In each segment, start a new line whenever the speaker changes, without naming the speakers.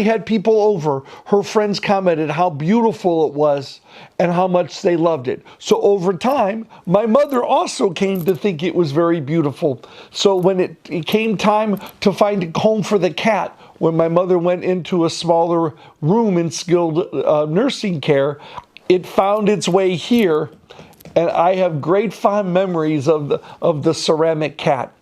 had people over, her friends commented how beautiful it was and how much they loved it. So over time, my mother also came to think it was very beautiful. So when it came time to find a home for the cat, when my mother went into a smaller room in skilled nursing care, it found its way here, and I have great fond memories of the ceramic cat.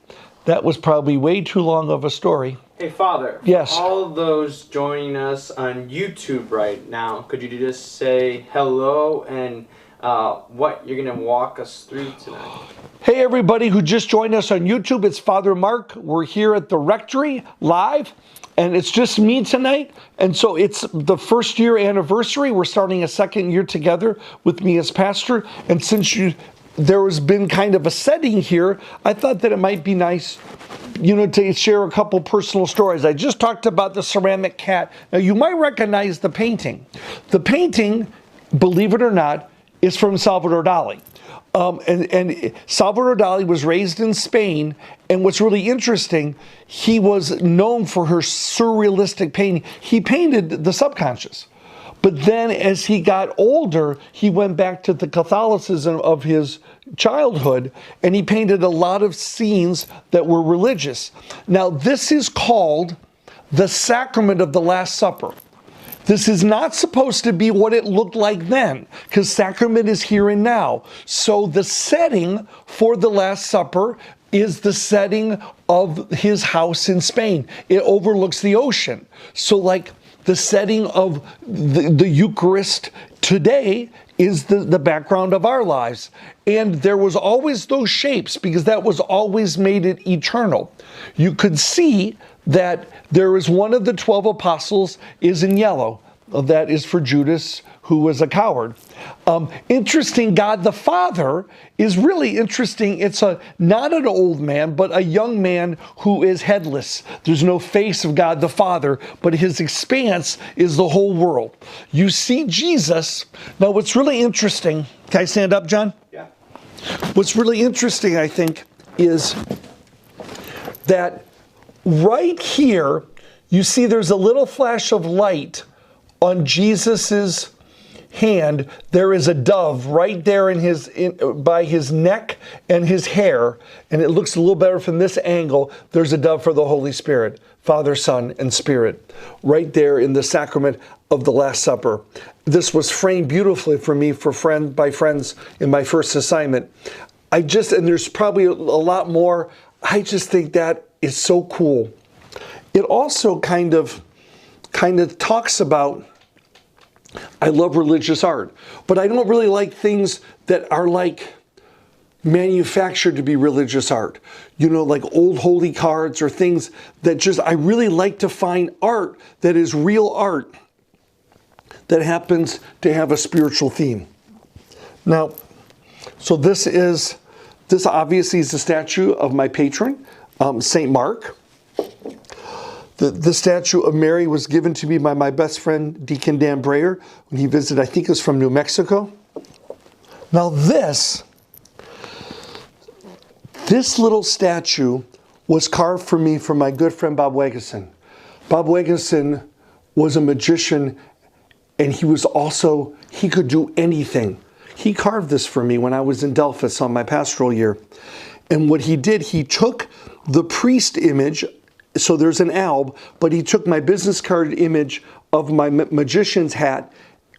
That was probably way too long of a story.
Hey, Father.
Yes.
For all of those joining us on YouTube right now, could you just say hello and what you're going to walk us through tonight?
Hey, everybody who just joined us on YouTube, it's Father Mark. We're here at the Rectory live, and it's just me tonight. And so it's the first year anniversary. We're starting a second year together with me as pastor. And since there has been kind of a setting here, I thought that it might be nice, to share a couple personal stories. I just talked about the ceramic cat. Now, you might recognize the painting. The painting, believe it or not, is from Salvador Dali. And Salvador Dali was raised in Spain, and what's really interesting, he was known for her surrealistic painting. He painted the subconscious. But then as he got older, he went back to the Catholicism of his childhood, and he painted a lot of scenes that were religious. Now, this is called the Sacrament of the Last Supper. This is not supposed to be what it looked like then, because sacrament is here and now. So the setting for the Last Supper is the setting of his house in Spain. It overlooks the ocean. So like the setting of the Eucharist today is the background of our lives. And there was always those shapes because that was always made it eternal. You could see that there is one of the 12 apostles is in yellow. That is for Judas, who was a coward. Interesting, God the Father is really interesting. It's not an old man, but a young man who is headless. There's no face of God the Father, but his expanse is the whole world. You see Jesus. Now, what's really interesting, can I stand up, John?
Yeah.
What's really interesting, I think, is that right here, you see there's a little flash of light on Jesus's hand. There is a dove right there by his neck and his hair, and it looks a little better from this angle. There's a dove for the Holy Spirit, Father, Son, and Spirit, right there in the sacrament of the Last Supper. This was framed beautifully for me by friends in my first assignment. And there's probably a lot more. I just think that is so cool. It also kind of talks about, I love religious art, but I don't really like things that are like manufactured to be religious art. Like old holy cards or things that I really like to find art that is real art that happens to have a spiritual theme. Now, so this obviously is a statue of my patron, St. Mark. The statue of Mary was given to me by my best friend, Deacon Dan Breyer, when he visited, I think it was from New Mexico. Now this little statue was carved for me from my good friend, Bob Weggeson. Bob Weggeson was a magician, and he could do anything. He carved this for me when I was in Delphus on my pastoral year. And what he did, he took the priest image. So there's an alb, but he took my business card image of my magician's hat,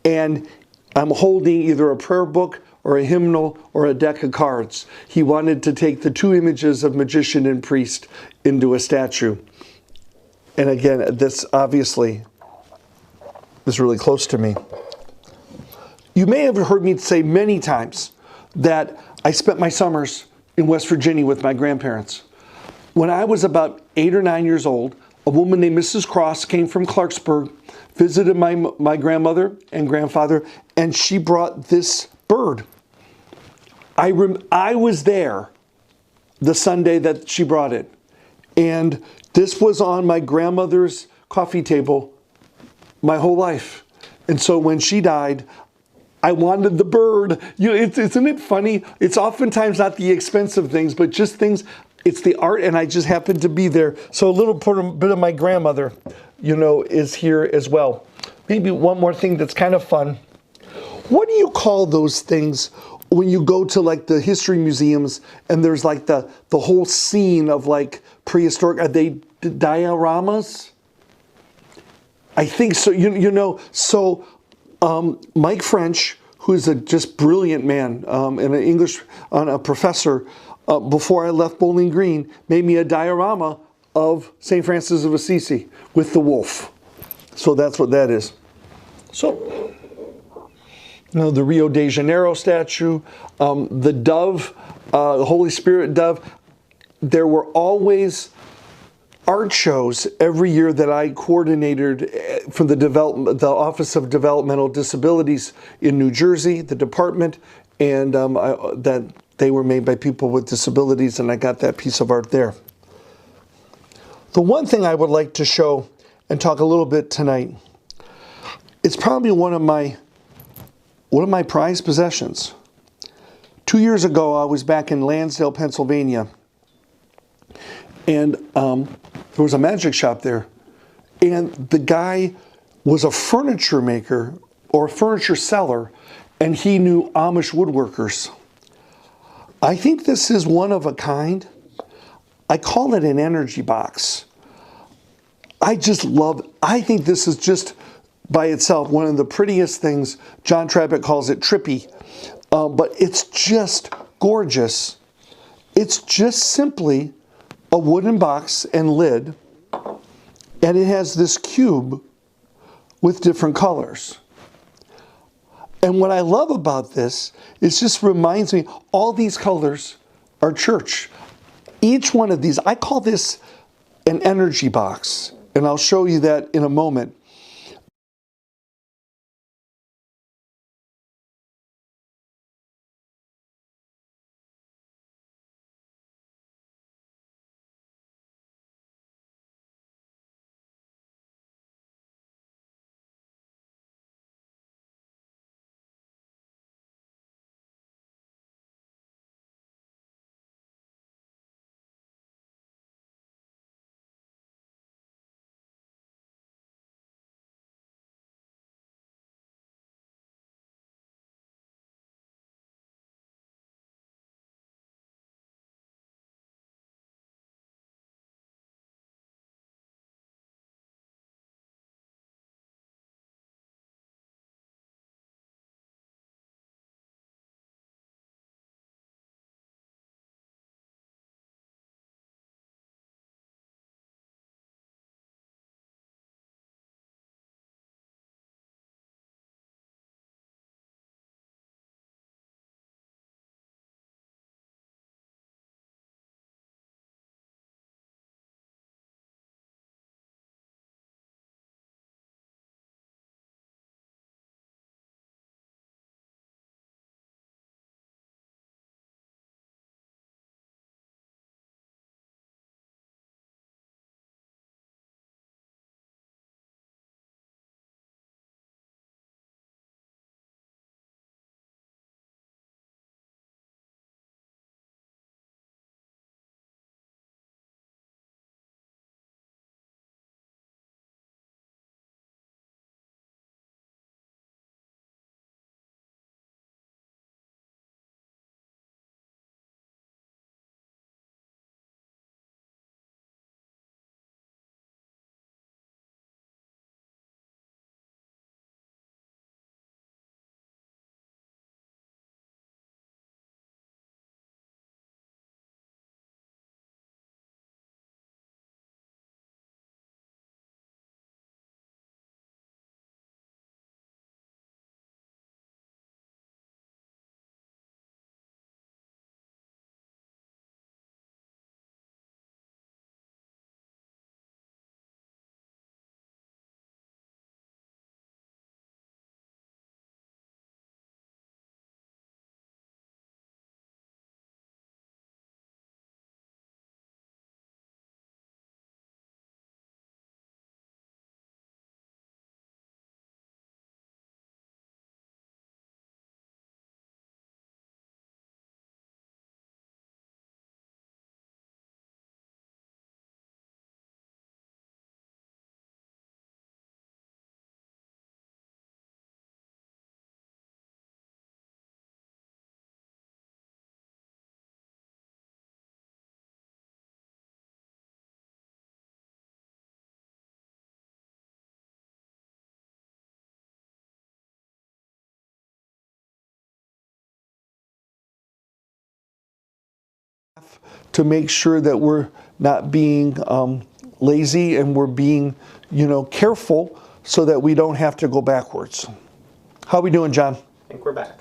and I'm holding either a prayer book or a hymnal or a deck of cards. He wanted to take the two images of magician and priest into a statue. And again, this obviously is really close to me. You may have heard me say many times that I spent my summers in West Virginia with my grandparents. When I was about 8 or 9 years old, a woman named Mrs. Cross came from Clarksburg, visited my grandmother and grandfather, and she brought this bird. I was there the Sunday that she brought it, and this was on my grandmother's coffee table my whole life. And so when she died, I wanted the bird. Isn't it funny? It's oftentimes not the expensive things, but just things. It's the art, and I just happened to be there. So a little bit of my grandmother is here as well. Maybe one more thing that's kind of fun. What do you call those things when you go to like the history museums and there's like the whole scene of like prehistoric, are they dioramas? I think so. Mike French, who's a just brilliant man and an English a professor, before I left Bowling Green, made me a diorama of St. Francis of Assisi with the wolf. So that's what that is. So, the Rio de Janeiro statue, the dove, the Holy Spirit dove. There were always art shows every year that I coordinated for the Office of Developmental Disabilities in New Jersey, the department, and that they were made by people with disabilities, and I got that piece of art there. The one thing I would like to show and talk a little bit tonight, it's probably one of my prized possessions. 2 years ago, I was back in Lansdale, Pennsylvania, and there was a magic shop there, and the guy was a furniture maker or a furniture seller, and he knew Amish woodworkers. I think this is one of a kind. I call it an energy box. I think this is just by itself one of the prettiest things. John Trappett calls it trippy, but it's just gorgeous. It's just simply a wooden box and lid, and it has this cube with different colors. And what I love about this is just reminds me, all these colors are church. Each one of these, I call this an energy box, and I'll show you that in a moment. off to make sure that we're not being lazy and we're being, careful so that we don't have to go backwards. How are we doing, John?
I think we're back.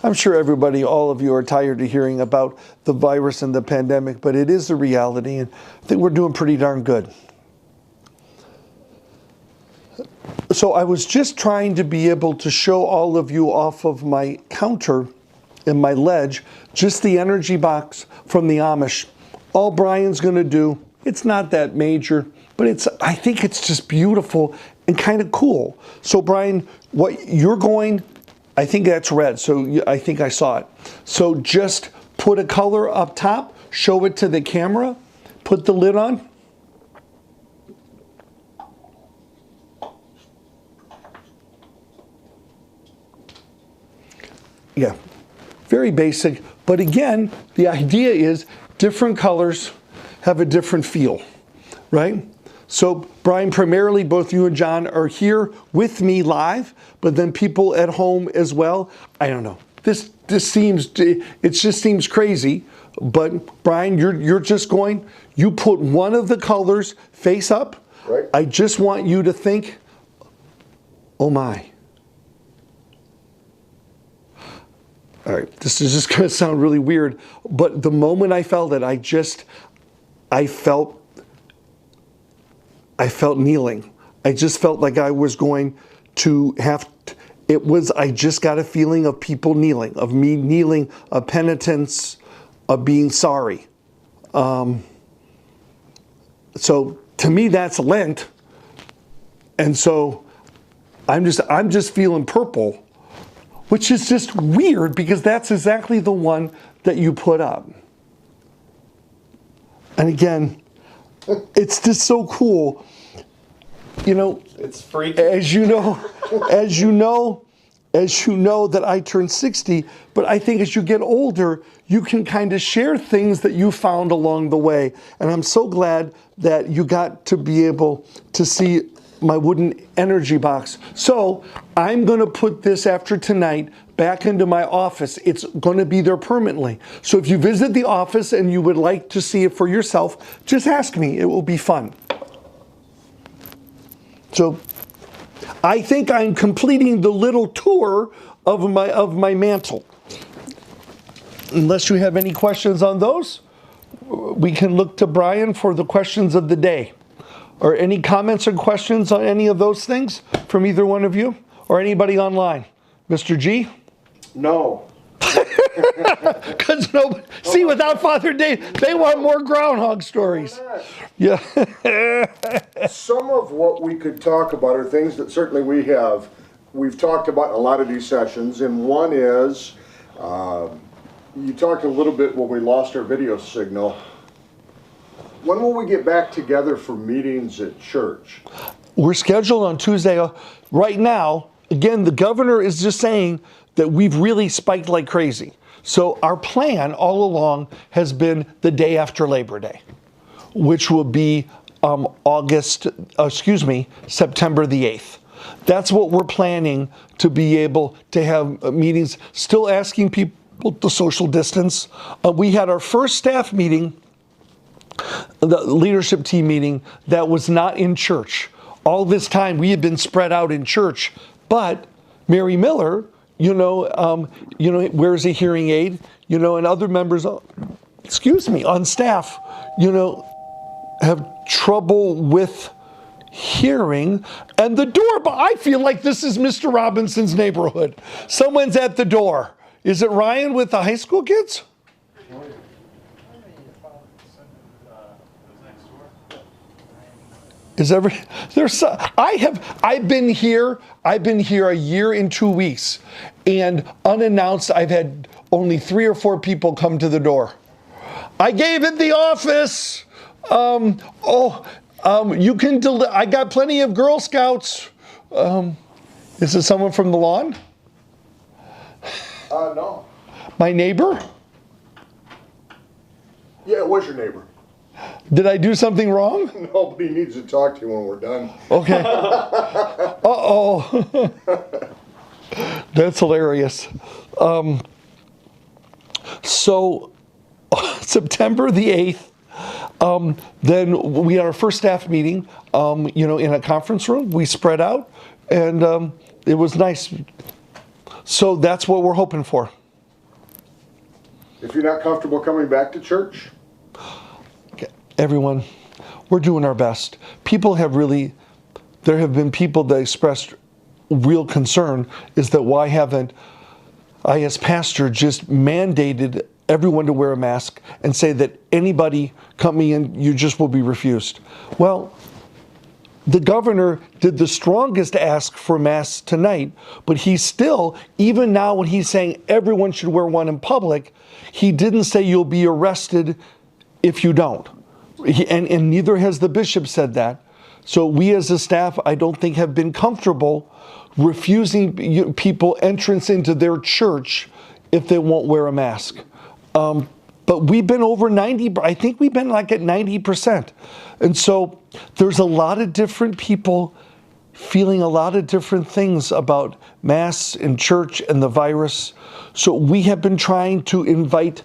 I'm sure everybody, all of you are tired of hearing about the virus and the pandemic, but it is a reality, and I think we're doing pretty darn good. So I was just trying to be able to show all of you off of my counter in my ledge, just the energy box from the Amish. All Brian's going to do, it's not that major, but I think it's just beautiful and kind of cool. So Brian, what you're going, I think that's red, so I think I saw it. So just put a color up top, show it to the camera, put the lid on. Yeah, very basic. But again, the idea is different colors have a different feel, right? So Brian, primarily both you and John are here with me live, but then people at home as well. I don't know. It just seems crazy. But Brian, you're just going, you put one of the colors face up.
Right.
I just want you to think, oh my. All right, this is just going to sound really weird, but the moment I felt it, I felt kneeling. I just felt like I was going to I just got a feeling of people kneeling, of me kneeling, of penitence, of being sorry. So to me, that's Lent. And so I'm just feeling purple, which is just weird because that's exactly the one that you put up. And again, it's just so cool.
It's freaky.
As you know that I turned 60, but I think as you get older, you can kind of share things that you found along the way. And I'm so glad that you got to be able to see my wooden energy box. So I'm going to put this after tonight back into my office. It's going to be there permanently. So if you visit the office and you would like to see it for yourself, just ask me. It will be fun. So I think I'm completing the little tour of my mantle. Unless you have any questions on those, we can look to Brian for the questions of the day. Or any comments or questions on any of those things from either one of you or anybody online? Mr. G?
No.
Because see, without Father Dave, they want more groundhog stories. Yeah.
Some of what we could talk about are things that certainly we've talked about in a lot of these sessions, and one is, you talked a little bit when we lost our video signal. When will we get back together for meetings at church?
We're scheduled on Tuesday. Right now, again, the governor is just saying that we've really spiked like crazy. So our plan all along has been the day after Labor Day, which will be September the 8th. That's what we're planning to be able to have meetings, still asking people to social distance. We had our first staff meeting, the leadership team meeting, that was not in church. All this time we had been spread out in church, but Mary Miller, wears a hearing aid, and other members, on staff, have trouble with hearing. And the door, but I feel like this is Mr. Robinson's neighborhood. Someone's at the door. Is it Ryan with the high school kids? I've been here a year and 2 weeks, and unannounced I've had only 3 or 4 people come to the door. I gave it the office. You can I got plenty of Girl Scouts. Is it someone from the lawn?
No.
My neighbor?
Yeah, it was your neighbor.
Did I do something wrong?
Nobody needs to talk to you when we're done.
Okay. Uh-oh. That's hilarious. So September the 8th. Then we had our first staff meeting, in a conference room. We spread out, and it was nice. So that's what we're hoping for.
If you're not comfortable coming back to church,
everyone, we're doing our best. There have been people that expressed real concern is that why haven't I, as pastor, just mandated everyone to wear a mask and say that anybody coming in, you just will be refused. Well, the governor did the strongest ask for masks tonight, but he still, even now when he's saying everyone should wear one in public, he didn't say you'll be arrested if you don't. And neither has the bishop said that. So we as a staff, I don't think, have been comfortable refusing people entrance into their church if they won't wear a mask. But we've been over 90, I think we've been like at 90%. And so there's a lot of different people feeling a lot of different things about masks in church and the virus. So we have been trying to invite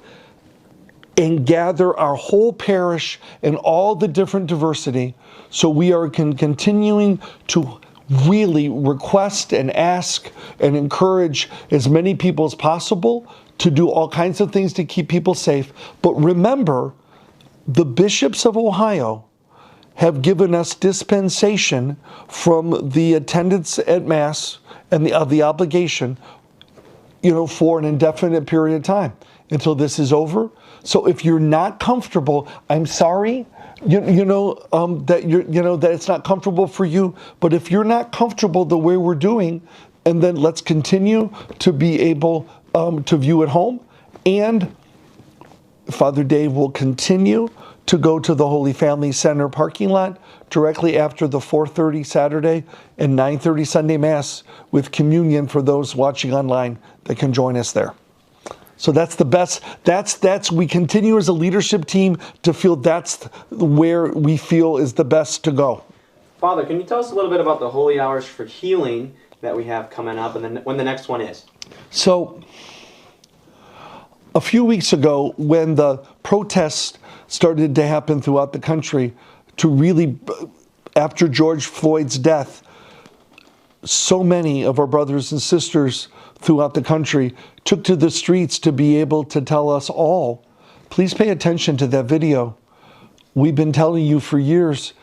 and gather our whole parish and all the different diversity. So we are continuing to really request and ask and encourage as many people as possible to do all kinds of things to keep people safe. But remember, the bishops of Ohio have given us dispensation from the attendance at Mass and the obligation, for an indefinite period of time until this is over. So if you're not comfortable, I'm sorry, that it's not comfortable for you. But if you're not comfortable the way we're doing, and then let's continue to be able to view at home. And Father Dave will continue to go to the Holy Family Center parking lot directly after the 4:30 Saturday and 9:30 Sunday Mass with communion for those watching online that can join us there. So that's the best. We continue as a leadership team to feel that's where we feel is the best to go.
Father, can you tell us a little bit about the Holy Hours for Healing that we have coming up and then when the next one is?
So a few weeks ago, when the protests started to happen throughout the country after George Floyd's death, so many of our brothers and sisters throughout the country took to the streets to be able to tell us all, please pay attention to that video. We've been telling you for years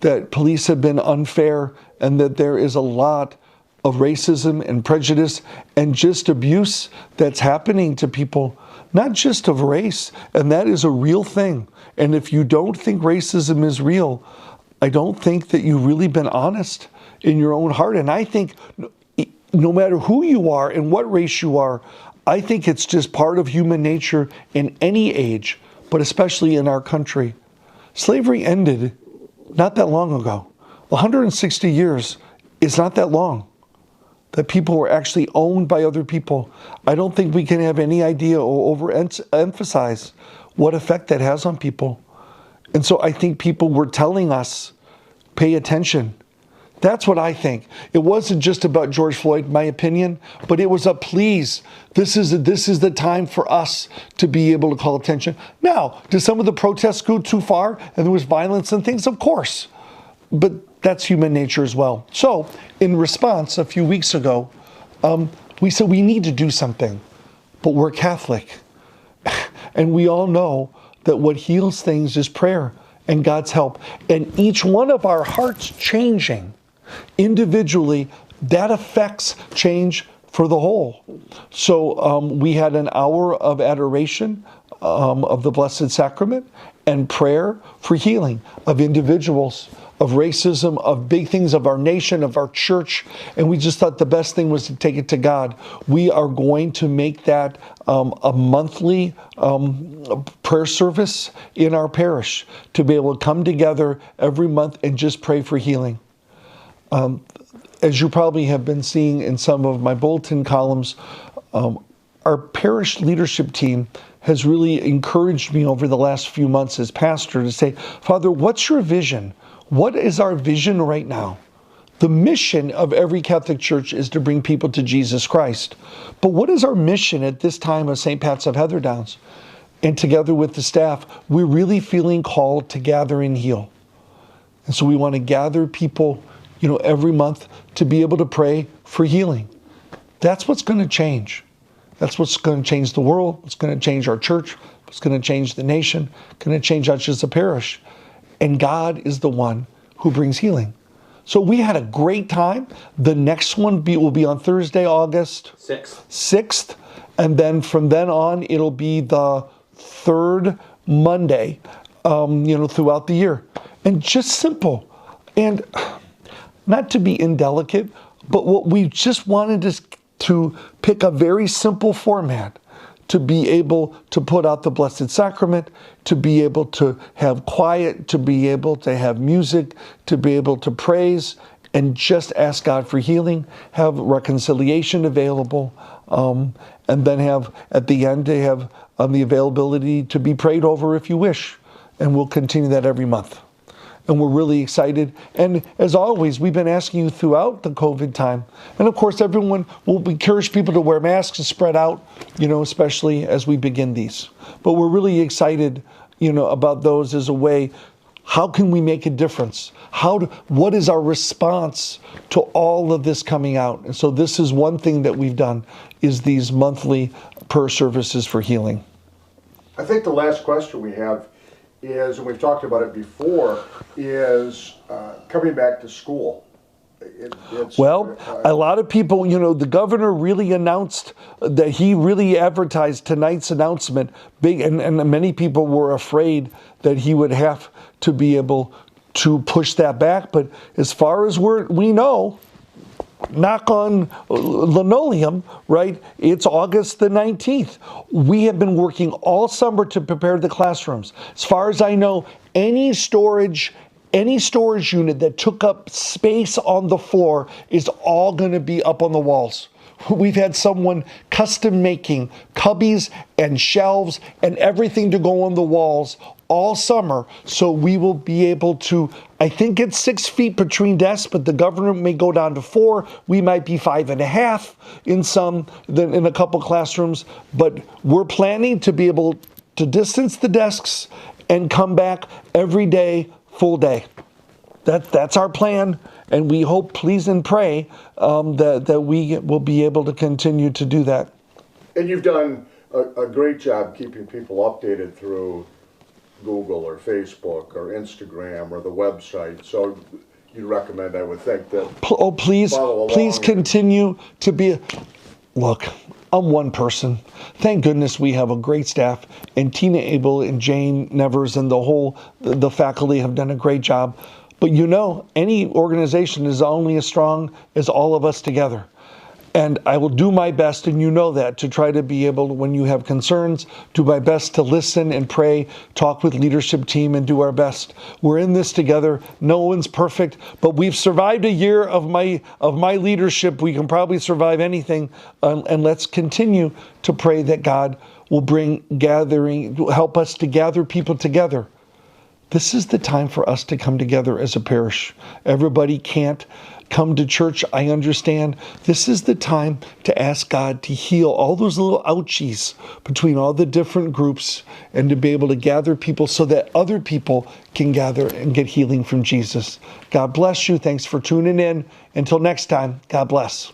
that police have been unfair and that there is a lot of racism and prejudice and just abuse that's happening to people, not just of race, and that is a real thing. And if you don't think racism is real, I don't think that you've really been honest in your own heart. And I think no matter who you are and what race you are, I think it's just part of human nature in any age, but especially in our country. Slavery ended not that long ago. 160 years is not that long that people were actually owned by other people. I don't think we can have any idea or overemphasize what effect that has on people. And so I think people were telling us, pay attention. That's what I think. It wasn't just about George Floyd, my opinion, but it was a please. This is the time for us to be able to call attention. Now, did some of the protests go too far and there was violence and things? Of course. But that's human nature as well. So, in response, a few weeks ago, we said we need to do something. But we're Catholic. And we all know that what heals things is prayer and God's help. And each one of our hearts changing individually, that affects change for the whole. So we had an hour of adoration of the Blessed Sacrament and prayer for healing of individuals, of racism, of big things of our nation, of our church. And we just thought the best thing was to take it to God. We are going to make that a monthly prayer service in our parish to be able to come together every month and just pray for healing. As you probably have been seeing in some of my bulletin columns, our parish leadership team has really encouraged me over the last few months as pastor to say, Father, what's your vision? What is our vision right now? The mission of every Catholic church is to bring people to Jesus Christ. But what is our mission at this time of St. Pat's of Heather Downs? and together with the staff, we're really feeling called to gather and heal. And so we want to gather people, every month to be able to pray for healing. That's what's going to change. That's what's going to change the world. It's going to change our church. It's going to change the nation. Going to change us as a parish. And God is the one who brings healing. So we had a great time. The next one will be on Thursday, August 6th. And then from then on, it'll be the third Monday, throughout the year. And just simple. And not to be indelicate, but what we just wanted is to pick a very simple format to be able to put out the Blessed Sacrament, to be able to have quiet, to be able to have music, to be able to praise, and just ask God for healing, have reconciliation available, and then have, at the end, to have the availability to be prayed over if you wish. And we'll continue that every month. And we're really excited. And as always, we've been asking you throughout the COVID time. And of course, everyone will encourage people to wear masks and spread out, especially as we begin these. But we're really excited, about those as a way. How can we make a difference? What is our response to all of this coming out? And so this is one thing that we've done, is these monthly prayer services for healing.
I think the last question we have is, and we've talked about it before, is coming back to school.
A lot of people, the governor really announced that he really advertised tonight's announcement big, and many people were afraid that he would have to be able to push that back. But as far as we know, knock on linoleum, right? It's August the 19th. We have been working all summer to prepare the classrooms. As far as I know, any storage unit that took up space on the floor is all going to be up on the walls. We've had someone custom making cubbies and shelves and everything to go on the walls all summer, so we will be able to, I think it's 6 feet between desks, but the governor may go down to 4. We might be 5.5 in a couple classrooms, but we're planning to be able to distance the desks and come back every day, full day. That's our plan, and we hope, please and pray, that we will be able to continue to do that.
And you've done a great job keeping people updated through Google or Facebook or Instagram or the website. So you'd recommend, I would think, that
please continue to be. Look, I'm one person. Thank goodness we have a great staff, and Tina Abel and Jane Nevers and the faculty have done a great job. But any organization is only as strong as all of us together. And I will do my best, and that, to try to be able, when you have concerns, do my best to listen and pray, talk with leadership team, and do our best. We're in this together. No one's perfect, but we've survived a year of my leadership. We can probably survive anything, and let's continue to pray that God will help us to gather people together. This is the time for us to come together as a parish. Everybody can't come to church, I understand. This is the time to ask God to heal all those little ouchies between all the different groups, and to be able to gather people so that other people can gather and get healing from Jesus. God bless you. Thanks for tuning in. Until next time, God bless.